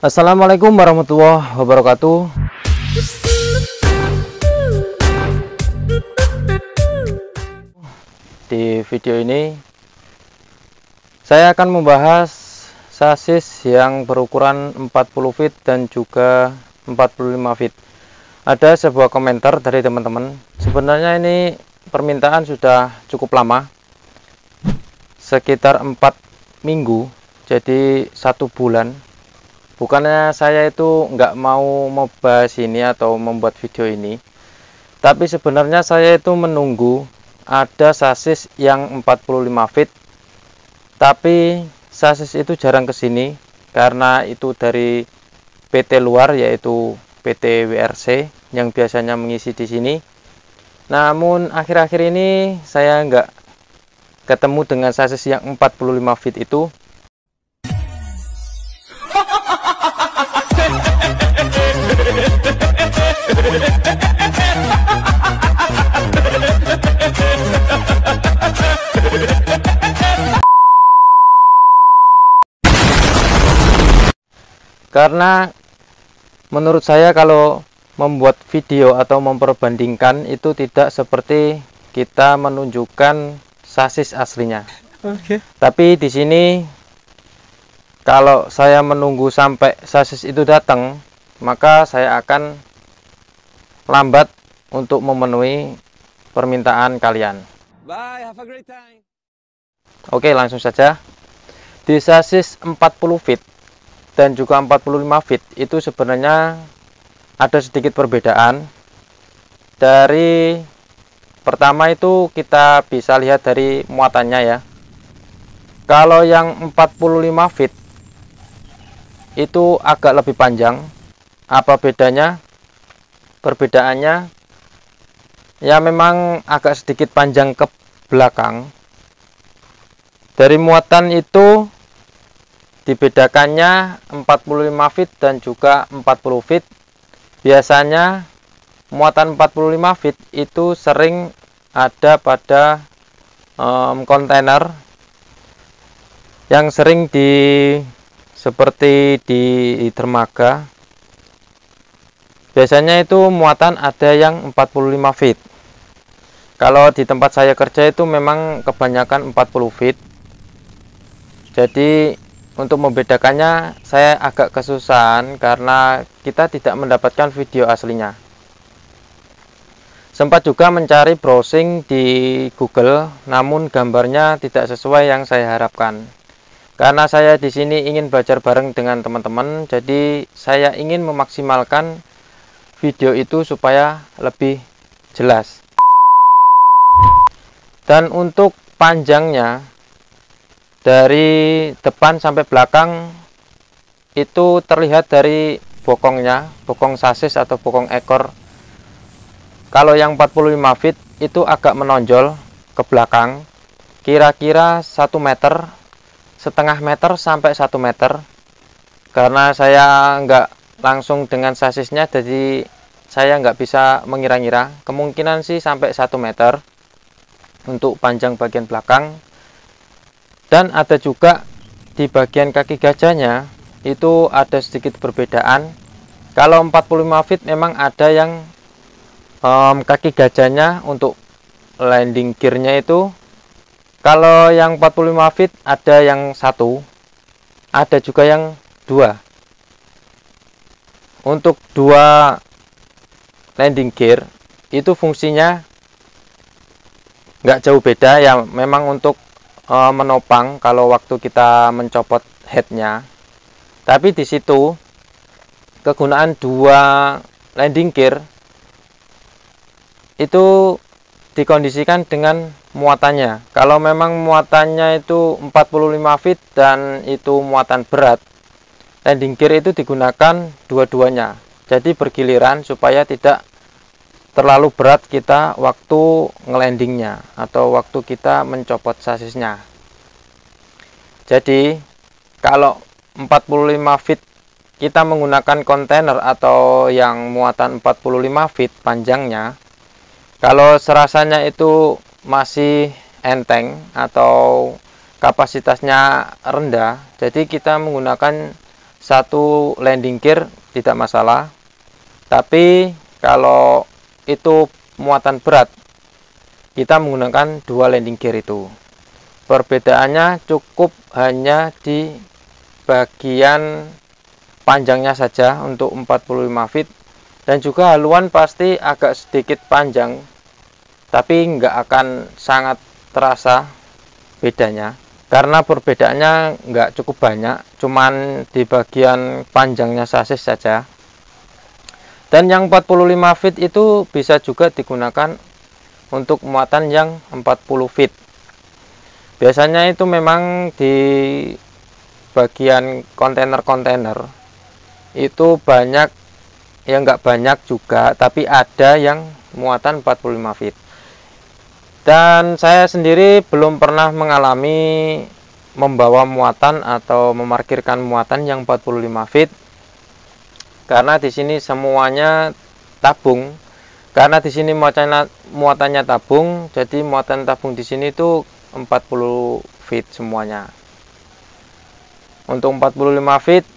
Assalamualaikum warahmatullahi wabarakatuh. Di video ini saya akan membahas sasis yang berukuran 40 feet dan juga 45 feet. Ada sebuah komentar dari teman-teman. Sebenarnya ini permintaan sudah cukup lama, sekitar 4 minggu, jadi 1 bulan. Bukannya saya itu nggak mau membahas ini atau membuat video ini, tapi sebenarnya saya itu menunggu ada sasis yang 45 feet, tapi sasis itu jarang kesini karena itu dari PT luar, yaitu PT WRC yang biasanya mengisi di sini. Namun akhir-akhir ini saya nggak ketemu dengan sasis yang 45 feet itu. Karena menurut saya kalau membuat video atau memperbandingkan itu tidak seperti kita menunjukkan sasis aslinya. Tapi di sini kalau saya menunggu sampai sasis itu datang, maka saya akan lambat untuk memenuhi permintaan kalian. Bye, have a great time. Oke, langsung saja. Di sasis 40 feet dan juga 45 feet itu sebenarnya ada sedikit perbedaan. Dari pertama itu kita bisa lihat dari muatannya ya. Kalau yang 45 feet itu agak lebih panjang. Apa bedanya? Perbedaannya ya memang agak sedikit panjang ke belakang. Dari muatan itu dibedakannya 45 feet dan juga 40 feet. Biasanya muatan 45 feet itu sering ada pada kontainer yang sering seperti di dermaga. Biasanya itu muatan ada yang 45 feet. Kalau di tempat saya kerja itu memang kebanyakan 40 feet. Jadi untuk membedakannya saya agak kesusahan karena kita tidak mendapatkan video aslinya. Sempat juga mencari browsing di Google, namun gambarnya tidak sesuai yang saya harapkan. Karena saya di sini ingin belajar bareng dengan teman-teman, jadi saya ingin memaksimalkan video itu supaya lebih jelas. Dan untuk panjangnya dari depan sampai belakang itu terlihat dari bokongnya, bokong sasis atau bokong ekor. Kalau yang 45 feet itu agak menonjol ke belakang, kira-kira 1 meter, setengah meter sampai 1 meter. Karena saya nggak langsung dengan sasisnya, jadi saya nggak bisa mengira-ngira. Kemungkinan sih sampai 1 meter untuk panjang bagian belakang. Dan ada juga di bagian kaki gajahnya itu ada sedikit perbedaan. Kalau 45 feet memang ada yang kaki gajahnya untuk landing gearnya itu. Kalau yang 45 feet ada yang 1, ada juga yang 2. Untuk 2 landing gear itu fungsinya nggak jauh beda ya, memang untuk menopang kalau waktu kita mencopot headnya. Tapi di situ kegunaan 2 landing gear itu dikondisikan dengan muatannya. Kalau memang muatannya itu 45 feet dan itu muatan berat, landing gear itu digunakan dua-duanya. Jadi bergiliran supaya tidak terlalu berat kita waktu ngelandingnya atau waktu kita mencopot sasisnya. Jadi kalau 45 feet kita menggunakan kontainer atau yang muatan 45 feet panjangnya, kalau serasanya itu masih enteng atau kapasitasnya rendah, jadi kita menggunakan satu landing gear tidak masalah. Tapi kalau itu muatan berat, kita menggunakan 2 landing gear itu. Perbedaannya cukup hanya di bagian panjangnya saja untuk 45 feet, dan juga haluan pasti agak sedikit panjang, tapi nggak akan sangat terasa bedanya karena perbedaannya nggak cukup banyak, cuman di bagian panjangnya sasis saja. Dan yang 45 feet itu bisa juga digunakan untuk muatan yang 40 feet. Biasanya itu memang di bagian kontainer-kontainer itu banyak, ya nggak banyak juga, tapi ada yang muatan 45 feet. Dan saya sendiri belum pernah mengalami membawa muatan atau memarkirkan muatan yang 45 feet. Karena di sini semuanya tabung. Karena di sini muatannya tabung, jadi muatan tabung di sini itu 40 feet semuanya. Untuk 45 feet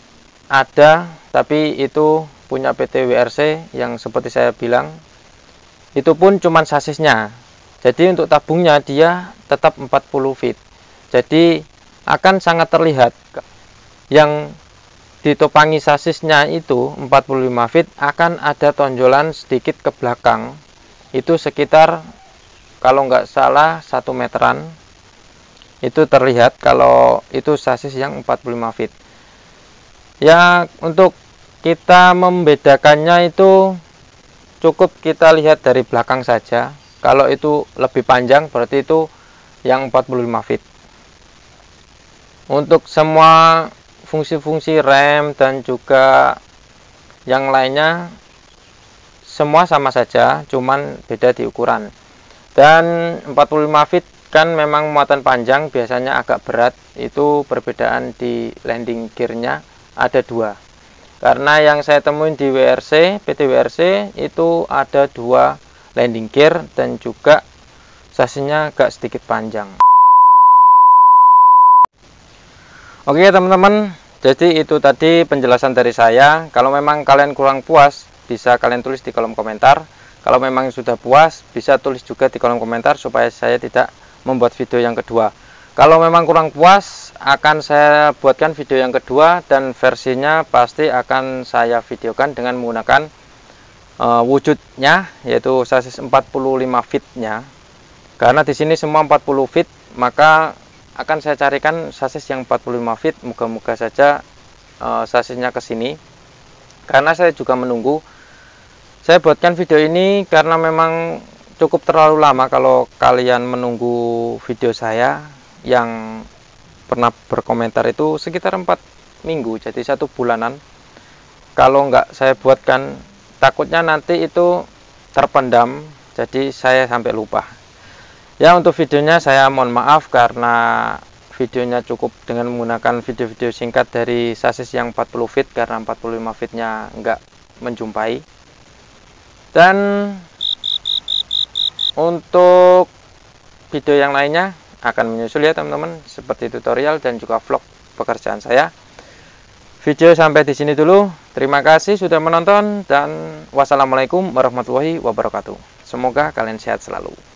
ada, tapi itu punya PT WRC yang seperti saya bilang, itu pun cuman sasisnya. Jadi untuk tabungnya dia tetap 40 feet. Jadi akan sangat terlihat yang ditopangi sasisnya itu 45 feet akan ada tonjolan sedikit ke belakang, itu sekitar kalau nggak salah 1 meteran itu terlihat kalau itu sasis yang 45 feet. Ya, untuk kita membedakannya itu cukup kita lihat dari belakang saja. Kalau itu lebih panjang berarti itu yang 45 feet. Untuk semua fungsi-fungsi rem dan juga yang lainnya semua sama saja, cuman beda di ukuran. Dan 45 feet kan memang muatan panjang, biasanya agak berat. Itu perbedaan di landing gearnya ada 2. Karena yang saya temuin di WRC, PT WRC itu ada 2 landing gear dan juga sasisnya agak sedikit panjang. Oke teman-teman, jadi itu tadi penjelasan dari saya. Kalau memang kalian kurang puas, bisa kalian tulis di kolom komentar. Kalau memang sudah puas, bisa tulis juga di kolom komentar supaya saya tidak membuat video yang kedua. Kalau memang kurang puas, akan saya buatkan video yang kedua, dan versinya pasti akan saya videokan dengan menggunakan wujudnya, yaitu sasis 45 feet-nya. Karena di sini semua 40 feet, maka akan saya carikan sasis yang 45 feet. Moga-moga saja sasisnya ke sini. Karena saya juga menunggu. Saya buatkan video ini karena memang cukup terlalu lama kalau kalian menunggu video saya yang pernah berkomentar itu sekitar 4 minggu, jadi 1 bulanan. Kalau nggak saya buatkan, takutnya nanti itu terpendam, jadi saya sampai lupa. Ya, untuk videonya saya mohon maaf karena videonya cukup dengan menggunakan video-video singkat dari sasis yang 40 feet karena 45 feet-nya nggak menjumpai. Dan untuk video yang lainnya akan menyusul ya teman-teman, seperti tutorial dan juga vlog pekerjaan saya. Video sampai di sini dulu. Terima kasih sudah menonton dan wassalamualaikum warahmatullahi wabarakatuh. Semoga kalian sehat selalu.